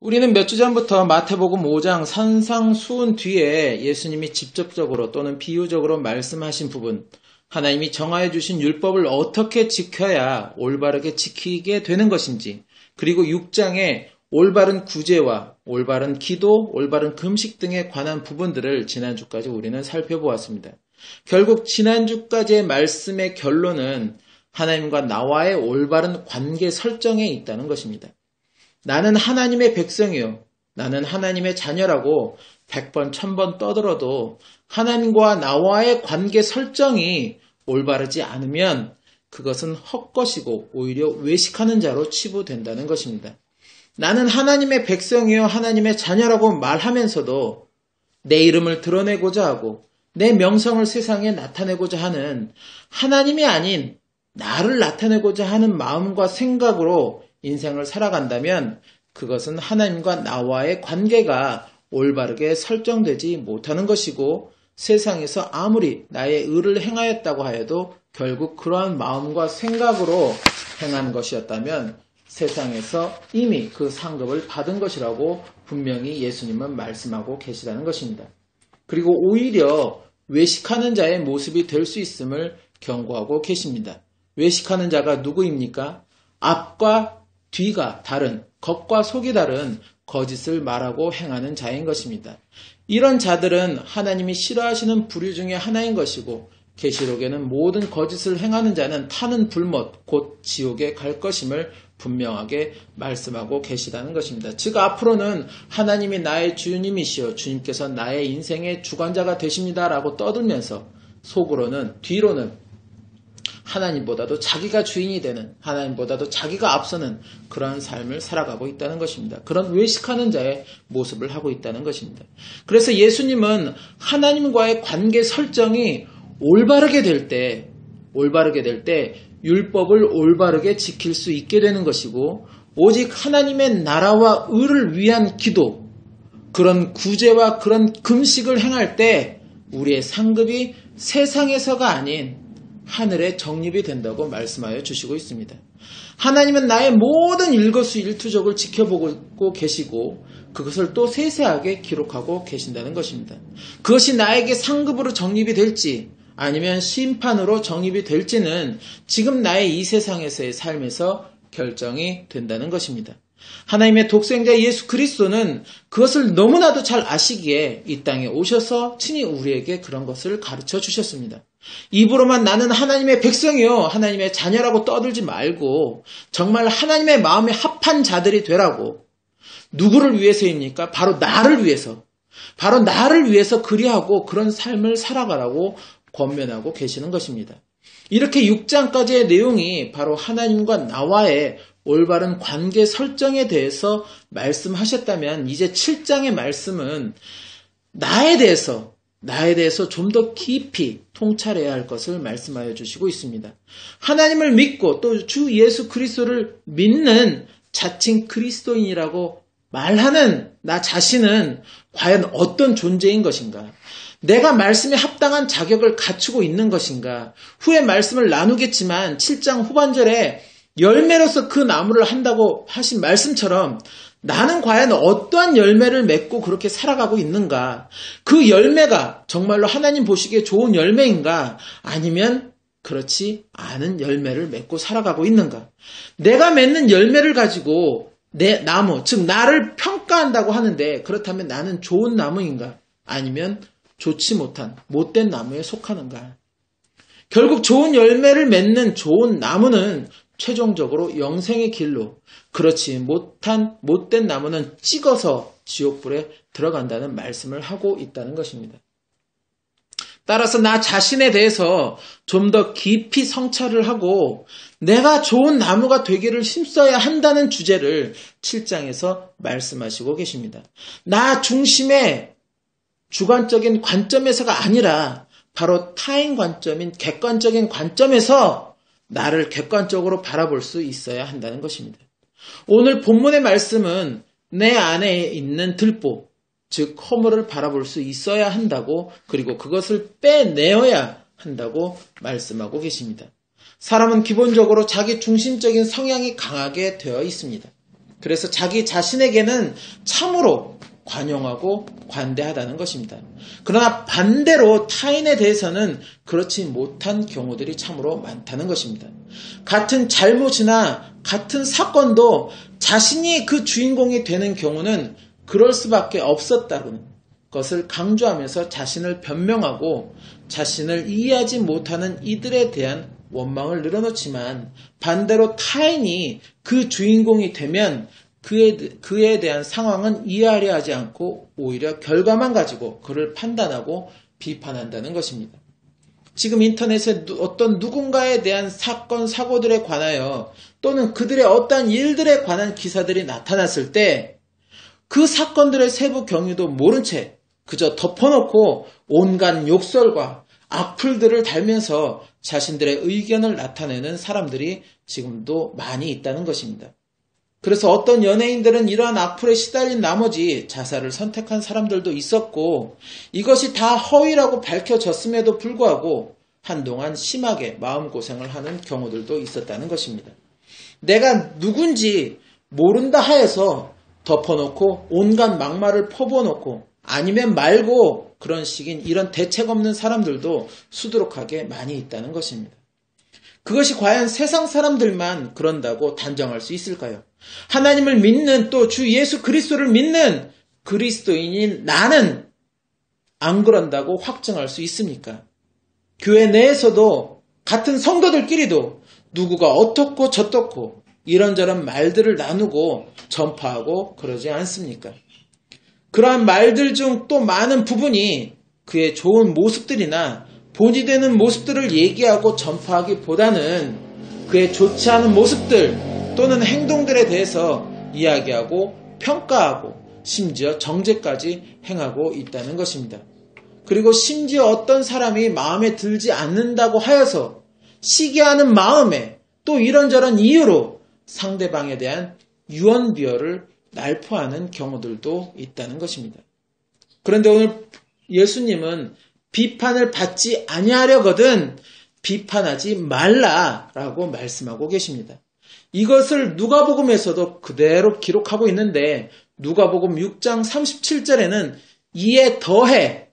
우리는 몇 주 전부터 마태복음 5장 산상수훈 뒤에 예수님이 직접적으로 또는 비유적으로 말씀하신 부분, 하나님이 정하여 주신 율법을 어떻게 지켜야 올바르게 지키게 되는 것인지, 그리고 6장의 올바른 구제와 올바른 기도, 올바른 금식 등에 관한 부분들을 지난주까지 우리는 살펴보았습니다. 결국 지난주까지의 말씀의 결론은 하나님과 나와의 올바른 관계 설정에 있다는 것입니다. 나는 하나님의 백성이요, 나는 하나님의 자녀라고 100번, 1000번 떠들어도 하나님과 나와의 관계 설정이 올바르지 않으면 그것은 헛것이고 오히려 외식하는 자로 치부된다는 것입니다. 나는 하나님의 백성이요, 하나님의 자녀라고 말하면서도 내 이름을 드러내고자 하고 내 명성을 세상에 나타내고자 하는 하나님이 아닌 나를 나타내고자 하는 마음과 생각으로 인생을 살아간다면 그것은 하나님과 나와의 관계가 올바르게 설정되지 못하는 것이고, 세상에서 아무리 나의 의를 행하였다고 하여도 결국 그러한 마음과 생각으로 행한 것이었다면 세상에서 이미 그 상급을 받은 것이라고 분명히 예수님은 말씀하고 계시다는 것입니다. 그리고 오히려 외식하는 자의 모습이 될 수 있음을 경고하고 계십니다. 외식하는 자가 누구입니까? 앞과 뒤가 다른, 겉과 속이 다른 거짓을 말하고 행하는 자인 것입니다. 이런 자들은 하나님이 싫어하시는 부류 중에 하나인 것이고, 계시록에는 모든 거짓을 행하는 자는 타는 불못, 곧 지옥에 갈 것임을 분명하게 말씀하고 계시다는 것입니다. 즉 앞으로는 하나님이 나의 주님이시여 주님께서 나의 인생의 주관자가 되십니다라고 떠들면서 속으로는, 뒤로는 하나님보다도 자기가 주인이 되는, 하나님보다도 자기가 앞서는 그러한 삶을 살아가고 있다는 것입니다. 그런 외식하는 자의 모습을 하고 있다는 것입니다. 그래서 예수님은 하나님과의 관계 설정이 올바르게 될 때 율법을 올바르게 지킬 수 있게 되는 것이고, 오직 하나님의 나라와 의를 위한 기도, 그런 구제와 그런 금식을 행할 때 우리의 상급이 세상에서가 아닌 하늘에 적립이 된다고 말씀하여 주시고 있습니다. 하나님은 나의 모든 일거수일투족을 지켜보고 계시고 그것을 또 세세하게 기록하고 계신다는 것입니다. 그것이 나에게 상급으로 적립이 될지 아니면 심판으로 적립이 될지는 지금 나의 이 세상에서의 삶에서 결정이 된다는 것입니다. 하나님의 독생자 예수 그리스도는 그것을 너무나도 잘 아시기에 이 땅에 오셔서 친히 우리에게 그런 것을 가르쳐 주셨습니다. 입으로만 나는 하나님의 백성이요, 하나님의 자녀라고 떠들지 말고 정말 하나님의 마음에 합한 자들이 되라고. 누구를 위해서입니까? 바로 나를 위해서 그리하고 그런 삶을 살아가라고 권면하고 계시는 것입니다. 이렇게 6장까지의 내용이 바로 하나님과 나와의 올바른 관계 설정에 대해서 말씀하셨다면, 이제 7장의 말씀은 나에 대해서 좀 더 깊이 통찰해야 할 것을 말씀하여 주시고 있습니다. 하나님을 믿고 또 주 예수 그리스도를 믿는 자칭 그리스도인이라고 말하는 나 자신은 과연 어떤 존재인 것인가? 내가 말씀에 합당한 자격을 갖추고 있는 것인가? 후에 말씀을 나누겠지만 7장 후반절에 열매로서 그 나무를 한다고 하신 말씀처럼 나는 과연 어떠한 열매를 맺고 그렇게 살아가고 있는가? 그 열매가 정말로 하나님 보시기에 좋은 열매인가? 아니면 그렇지 않은 열매를 맺고 살아가고 있는가? 내가 맺는 열매를 가지고 내 나무, 즉 나를 평가한다고 하는데, 그렇다면 나는 좋은 나무인가? 아니면 좋지 못한 못된 나무에 속하는가? 결국 좋은 열매를 맺는 좋은 나무는 최종적으로 영생의 길로, 그렇지 못된 나무는 찍어서 지옥불에 들어간다는 말씀을 하고 있다는 것입니다. 따라서 나 자신에 대해서 좀 더 깊이 성찰을 하고 내가 좋은 나무가 되기를 힘써야 한다는 주제를 7장에서 말씀하시고 계십니다. 나 중심의 주관적인 관점에서가 아니라 바로 타인 관점인 객관적인 관점에서 나를 객관적으로 바라볼 수 있어야 한다는 것입니다. 오늘 본문의 말씀은 내 안에 있는 들보, 즉 허물을 바라볼 수 있어야 한다고, 그리고 그것을 빼내어야 한다고 말씀하고 계십니다. 사람은 기본적으로 자기 중심적인 성향이 강하게 되어 있습니다. 그래서 자기 자신에게는 참으로 관용하고 관대하다는 것입니다. 그러나 반대로 타인에 대해서는 그렇지 못한 경우들이 참으로 많다는 것입니다. 같은 잘못이나 같은 사건도 자신이 그 주인공이 되는 경우는 그럴 수밖에 없었다는 것을 강조하면서 자신을 변명하고 자신을 이해하지 못하는 이들에 대한 원망을 늘어놓지만, 반대로 타인이 그 주인공이 되면 그에 대한 상황은 이해하려 하지 않고 오히려 결과만 가지고 그를 판단하고 비판한다는 것입니다. 지금 인터넷에 어떤 누군가에 대한 사건, 사고들에 관하여 또는 그들의 어떠한 일들에 관한 기사들이 나타났을 때 그 사건들의 세부 경위도 모른 채 그저 덮어놓고 온갖 욕설과 악플들을 달면서 자신들의 의견을 나타내는 사람들이 지금도 많이 있다는 것입니다. 그래서 어떤 연예인들은 이러한 악플에 시달린 나머지 자살을 선택한 사람들도 있었고, 이것이 다 허위라고 밝혀졌음에도 불구하고 한동안 심하게 마음고생을 하는 경우들도 있었다는 것입니다. 내가 누군지 모른다 하여서 덮어놓고 온갖 막말을 퍼부어놓고 아니면 말고 그런 식인 이런 대책 없는 사람들도 수두룩하게 많이 있다는 것입니다. 그것이 과연 세상 사람들만 그런다고 단정할 수 있을까요? 하나님을 믿는, 또 주 예수 그리스도를 믿는 그리스도인인 나는 안 그런다고 확증할 수 있습니까? 교회 내에서도 같은 성도들끼리도 누구가 어떻고 저떻고 이런저런 말들을 나누고 전파하고 그러지 않습니까? 그러한 말들 중 또 많은 부분이 그의 좋은 모습들이나 본이 되는 모습들을 얘기하고 전파하기보다는 그의 좋지 않은 모습들 또는 행동들에 대해서 이야기하고 평가하고 심지어 정죄까지 행하고 있다는 것입니다. 그리고 심지어 어떤 사람이 마음에 들지 않는다고 하여서 시기하는 마음에 또 이런저런 이유로 상대방에 대한 유언비어를 날포하는 경우들도 있다는 것입니다. 그런데 오늘 예수님은 비판을 받지 아니하려거든 비판하지 말라라고 말씀하고 계십니다. 이것을 누가복음에서도 그대로 기록하고 있는데, 누가복음 6장 37절에는 이에 더해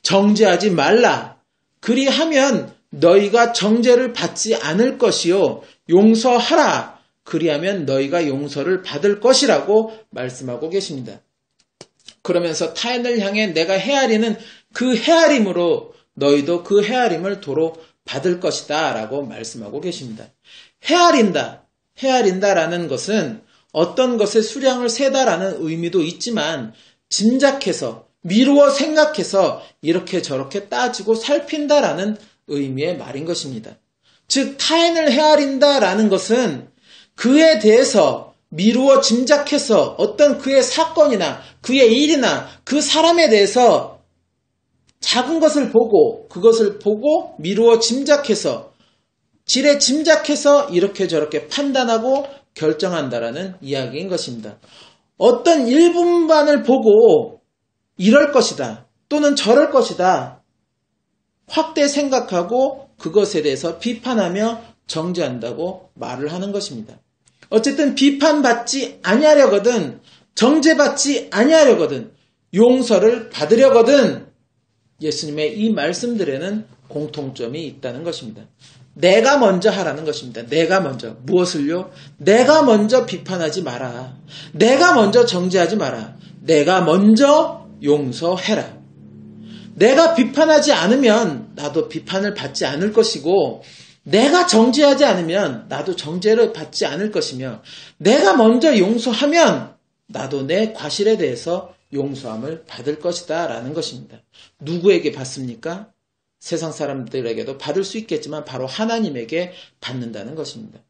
정죄하지 말라, 그리하면 너희가 정죄를 받지 않을 것이요 용서하라, 그리하면 너희가 용서를 받을 것이라고 말씀하고 계십니다. 그러면서 타인을 향해 내가 헤아리는 그 헤아림으로 너희도 그 헤아림을 도로 받을 것이다 라고 말씀하고 계십니다. 헤아린다라는 것은 어떤 것의 수량을 세다라는 의미도 있지만, 짐작해서 미루어 생각해서 이렇게 저렇게 따지고 살핀다라는 의미의 말인 것입니다. 즉 타인을 헤아린다라는 것은 그에 대해서 미루어 짐작해서 어떤 그의 사건이나 그의 일이나 그 사람에 대해서 작은 것을 보고 그것을 보고 미루어 짐작해서 지레 짐작해서 이렇게 저렇게 판단하고 결정한다라는 이야기인 것입니다. 어떤 일분만을 보고 이럴 것이다 또는 저럴 것이다 확대 생각하고 그것에 대해서 비판하며 정죄한다고 말을 하는 것입니다. 어쨌든 비판받지 아니하려거든, 정죄받지 아니하려거든, 용서를 받으려거든 예수님의 이 말씀들에는 공통점이 있다는 것입니다. 내가 먼저 하라는 것입니다. 내가 먼저. 무엇을요? 내가 먼저 비판하지 마라. 내가 먼저 정죄하지 마라. 내가 먼저 용서해라. 내가 비판하지 않으면 나도 비판을 받지 않을 것이고, 내가 정죄하지 않으면 나도 정죄를 받지 않을 것이며, 내가 먼저 용서하면 나도 내 과실에 대해서 용서함을 받을 것이다 라는 것입니다. 누구에게 받습니까? 세상 사람들에게도 받을 수 있겠지만 바로 하나님에게 받는다는 것입니다.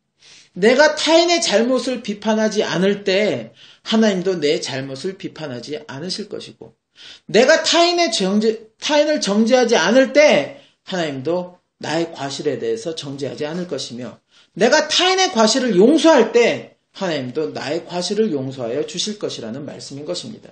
내가 타인의 잘못을 비판하지 않을 때 하나님도 내 잘못을 비판하지 않으실 것이고, 내가 타인을 정죄하지 않을 때 하나님도 나의 과실에 대해서 정죄하지 않을 것이며, 내가 타인의 과실을 용서할 때 하나님도 나의 과실을 용서하여 주실 것이라는 말씀인 것입니다.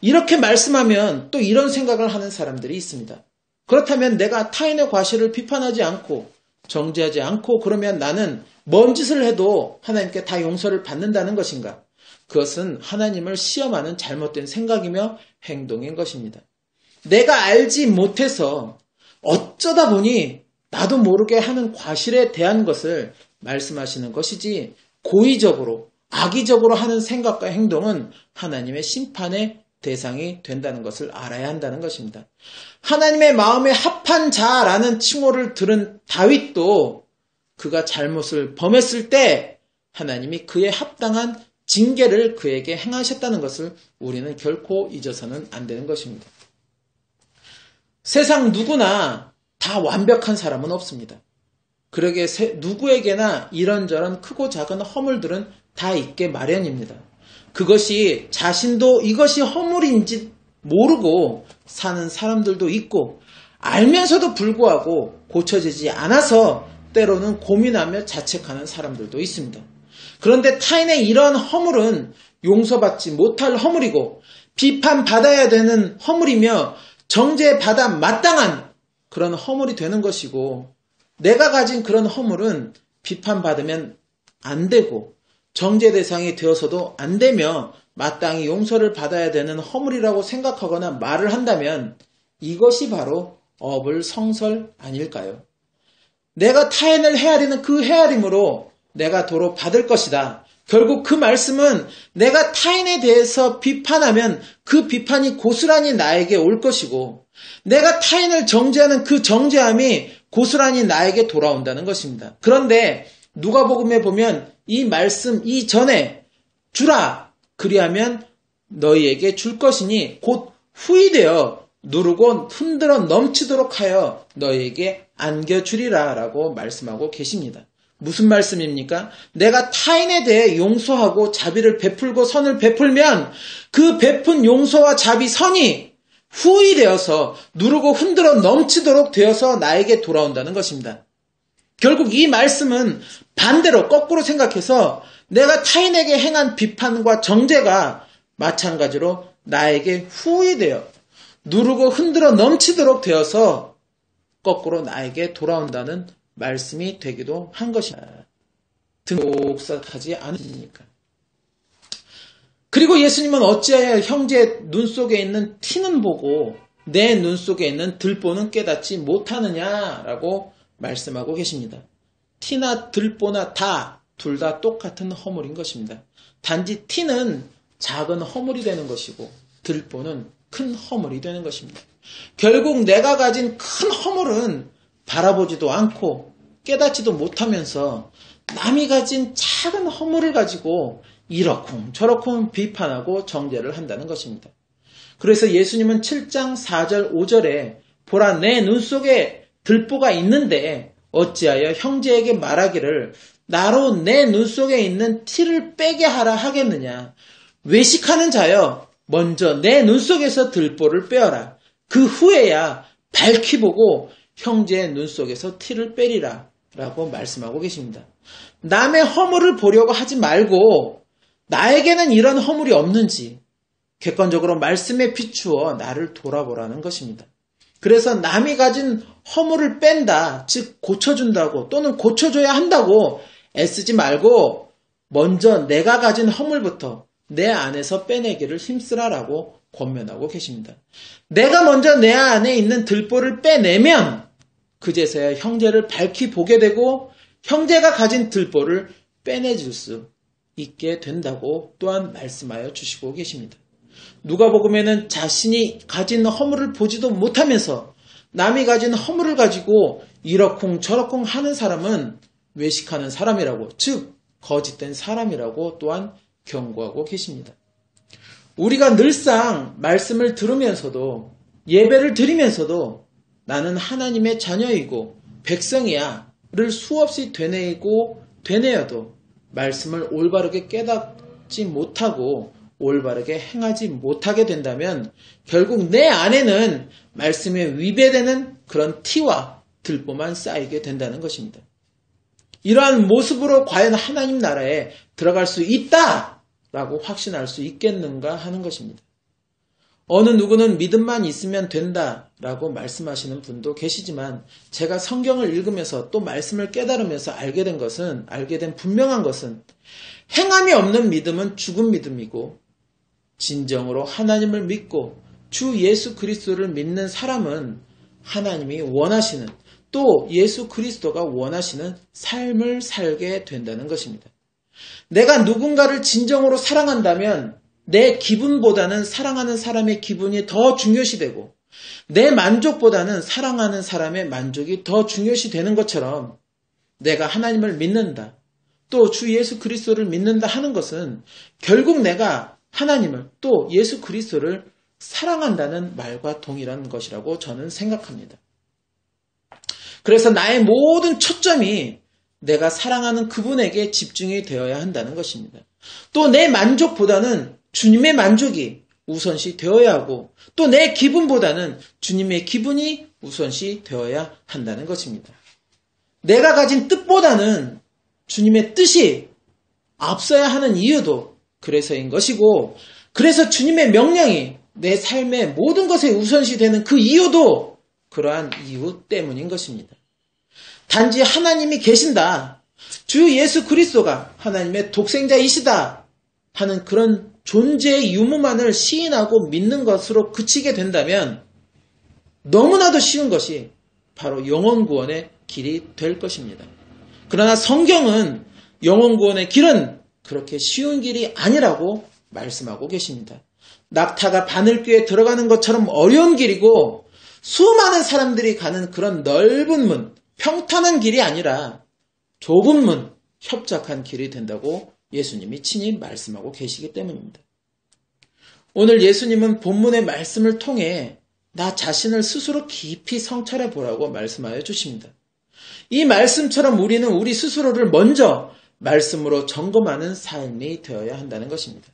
이렇게 말씀하면 또 이런 생각을 하는 사람들이 있습니다. 그렇다면 내가 타인의 과실을 비판하지 않고 정죄하지 않고 그러면 나는 뭔 짓을 해도 하나님께 다 용서를 받는다는 것인가? 그것은 하나님을 시험하는 잘못된 생각이며 행동인 것입니다. 내가 알지 못해서 어쩌다 보니 나도 모르게 하는 과실에 대한 것을 말씀하시는 것이지 고의적으로 악의적으로 하는 생각과 행동은 하나님의 심판의 대상이 된다는 것을 알아야 한다는 것입니다. 하나님의 마음에 합한 자라는 칭호를 들은 다윗도 그가 잘못을 범했을 때 하나님이 그에 합당한 징계를 그에게 행하셨다는 것을 우리는 결코 잊어서는 안 되는 것입니다. 세상 누구나 다 완벽한 사람은 없습니다. 그러게 누구에게나 이런저런 크고 작은 허물들은 다 있게 마련입니다. 그것이 자신도 이것이 허물인지 모르고 사는 사람들도 있고 알면서도 불구하고 고쳐지지 않아서 때로는 고민하며 자책하는 사람들도 있습니다. 그런데 타인의 이런 허물은 용서받지 못할 허물이고 비판받아야 되는 허물이며 정죄받아 마땅한 그런 허물이 되는 것이고 내가 가진 그런 허물은 비판받으면 안 되고 정죄 대상이 되어서도 안 되며 마땅히 용서를 받아야 되는 허물이라고 생각하거나 말을 한다면 이것이 바로 어불성설 아닐까요? 내가 타인을 헤아리는 그 헤아림으로 내가 도로 받을 것이다. 결국 그 말씀은 내가 타인에 대해서 비판하면 그 비판이 고스란히 나에게 올 것이고 내가 타인을 정죄하는 그 정죄함이 고스란히 나에게 돌아온다는 것입니다. 그런데 누가복음에 보면 이 말씀 이전에 주라 그리하면 너희에게 줄 것이니 곧 후이되어 누르고 흔들어 넘치도록 하여 너희에게 안겨주리라 라고 말씀하고 계십니다. 무슨 말씀입니까? 내가 타인에 대해 용서하고 자비를 베풀고 선을 베풀면 그 베푼 용서와 자비 선이 후이되어서 누르고 흔들어 넘치도록 되어서 나에게 돌아온다는 것입니다. 결국 이 말씀은 반대로 거꾸로 생각해서 내가 타인에게 행한 비판과 정죄가 마찬가지로 나에게 후이되어 누르고 흔들어 넘치도록 되어서 거꾸로 나에게 돌아온다는 말씀이 되기도 한 것입니다. 등록하지 않으십니까? 그리고 예수님은 어찌하여 형제의 눈 속에 있는 티는 보고 내 눈 속에 있는 들보는 깨닫지 못하느냐라고 말씀하고 계십니다. 티나 들보나 둘 다 똑같은 허물인 것입니다. 단지 티는 작은 허물이 되는 것이고 들보는 큰 허물이 되는 것입니다. 결국 내가 가진 큰 허물은 바라보지도 않고 깨닫지도 못하면서 남이 가진 작은 허물을 가지고 이러쿵 저러쿵 비판하고 정죄를 한다는 것입니다. 그래서 예수님은 7장 4절 5절에 보라 내 눈 속에 들보가 있는데 어찌하여 형제에게 말하기를 나로 내 눈 속에 있는 티를 빼게 하라 하겠느냐. 외식하는 자여 먼저 내 눈 속에서 들보를 빼어라. 그 후에야 밝히 보고 형제의 눈 속에서 티를 빼리라 라고 말씀하고 계십니다. 남의 허물을 보려고 하지 말고 나에게는 이런 허물이 없는지 객관적으로 말씀에 비추어 나를 돌아보라는 것입니다. 그래서 남이 가진 허물을 뺀다, 즉 고쳐준다고 또는 고쳐줘야 한다고 애쓰지 말고 먼저 내가 가진 허물부터 내 안에서 빼내기를 힘쓰라라고 권면하고 계십니다. 내가 먼저 내 안에 있는 들보를 빼내면 그제서야 형제를 밝히 보게 되고 형제가 가진 들보를 빼내줄 수 있게 된다고 또한 말씀하여 주시고 계십니다. 누가복음에는 자신이 가진 허물을 보지도 못하면서 남이 가진 허물을 가지고 이러쿵 저러쿵 하는 사람은 외식하는 사람이라고, 즉 거짓된 사람이라고 또한 경고하고 계십니다. 우리가 늘상 말씀을 들으면서도 예배를 드리면서도 나는 하나님의 자녀이고 백성이야를 수없이 되뇌어도 말씀을 올바르게 깨닫지 못하고 올바르게 행하지 못하게 된다면 결국 내 안에는 말씀에 위배되는 그런 티와 들보만 쌓이게 된다는 것입니다. 이러한 모습으로 과연 하나님 나라에 들어갈 수 있다라고 확신할 수 있겠는가 하는 것입니다. 어느 누구는 믿음만 있으면 된다라고 말씀하시는 분도 계시지만 제가 성경을 읽으면서 또 말씀을 깨달으면서 알게 된 분명한 것은 행함이 없는 믿음은 죽은 믿음이고 진정으로 하나님을 믿고 주 예수 그리스도를 믿는 사람은 하나님이 원하시는 또 예수 그리스도가 원하시는 삶을 살게 된다는 것입니다. 내가 누군가를 진정으로 사랑한다면 내 기분보다는 사랑하는 사람의 기분이 더 중요시되고 내 만족보다는 사랑하는 사람의 만족이 더 중요시되는 것처럼 내가 하나님을 믿는다. 또 주 예수 그리스도를 믿는다 하는 것은 결국 내가 하나님을 또 예수 그리스도를 사랑한다는 말과 동일한 것이라고 저는 생각합니다. 그래서 나의 모든 초점이 내가 사랑하는 그분에게 집중이 되어야 한다는 것입니다. 또 내 만족보다는 주님의 만족이 우선시 되어야 하고 또 내 기분보다는 주님의 기분이 우선시 되어야 한다는 것입니다. 내가 가진 뜻보다는 주님의 뜻이 앞서야 하는 이유도 그래서인 것이고 그래서 주님의 명령이 내 삶의 모든 것에 우선시 되는 그 이유도 그러한 이유 때문인 것입니다. 단지 하나님이 계신다. 주 예수 그리스도가 하나님의 독생자이시다 하는 그런 존재의 유무만을 시인하고 믿는 것으로 그치게 된다면 너무나도 쉬운 것이 바로 영혼 구원의 길이 될 것입니다. 그러나 성경은 영혼 구원의 길은 그렇게 쉬운 길이 아니라고 말씀하고 계십니다. 낙타가 바늘귀에 들어가는 것처럼 어려운 길이고 수많은 사람들이 가는 그런 넓은 문, 평탄한 길이 아니라 좁은 문, 협착한 길이 된다고 예수님이 친히 말씀하고 계시기 때문입니다. 오늘 예수님은 본문의 말씀을 통해 나 자신을 스스로 깊이 성찰해 보라고 말씀하여 주십니다. 이 말씀처럼 우리는 우리 스스로를 먼저 말씀으로 점검하는 삶이 되어야 한다는 것입니다.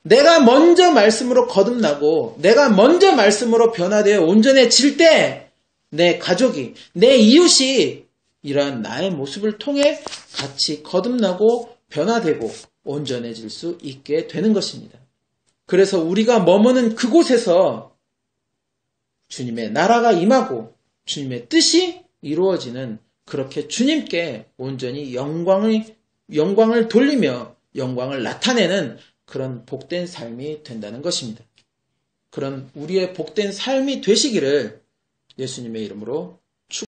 내가 먼저 말씀으로 거듭나고 내가 먼저 말씀으로 변화되어 온전해질 때 내 가족이, 내 이웃이 이러한 나의 모습을 통해 같이 거듭나고 변화되고 온전해질 수 있게 되는 것입니다. 그래서 우리가 머무는 그곳에서 주님의 나라가 임하고 주님의 뜻이 이루어지는 그렇게 주님께 온전히 영광을 돌리며 영광을 나타내는 그런 복된 삶이 된다는 것입니다. 그런 우리의 복된 삶이 되시기를 예수님의 이름으로